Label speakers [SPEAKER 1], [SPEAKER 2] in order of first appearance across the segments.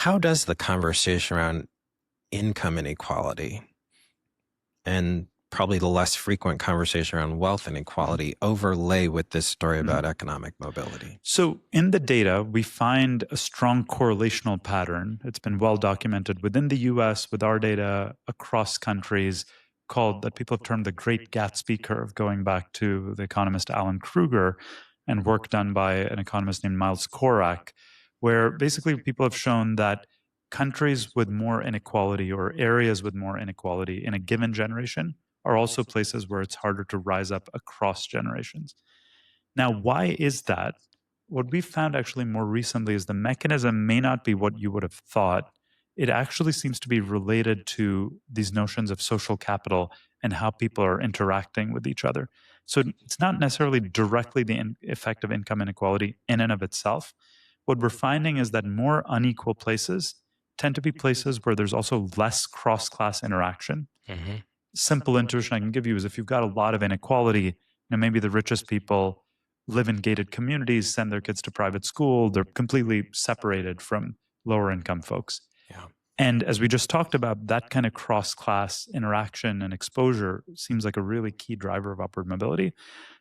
[SPEAKER 1] How does the conversation around income inequality and probably the less frequent conversation around wealth inequality overlay with this story
[SPEAKER 2] Mhm.
[SPEAKER 1] about economic mobility?
[SPEAKER 2] So, in the data, we find a strong correlational pattern. It's been well documented within the US with our data across countries, called that people have termed the Great Gatsby Curve, going back to the economist Alan Kruger and work done by an economist named Miles Korak, where basically people have shown that countries with more inequality or areas with more inequality in a given generation are also places where it's harder to rise up across generations. Now, why is that? What we found actually more recently is the mechanism may not be what you would have thought. It actually seems to be related to these notions of social capital and how people are interacting with each other. So it's not necessarily directly the effect of income inequality in and of itself. What we're finding is that more unequal places tend to be places where there's also less cross class interaction.
[SPEAKER 1] Hmm.
[SPEAKER 2] Simple intuition I can give you is if you've got a lot of inequality, maybe the richest people live in gated communities, send their kids to private school, they're completely separated from lower income folks.
[SPEAKER 1] Yeah.
[SPEAKER 2] And as we just talked about, that kind of cross class interaction and exposure seems like a really key driver of upward mobility.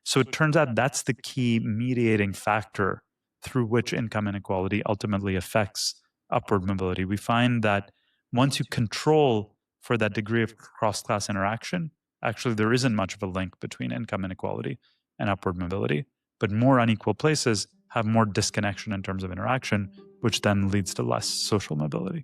[SPEAKER 2] So it turns out that's the key mediating factor through which income inequality ultimately affects upward mobility. We find that once you control for that degree of cross class interaction, actually there isn't much of a link between income inequality and upward mobility. But more unequal places have more disconnection in terms of interaction, which then leads to less social mobility.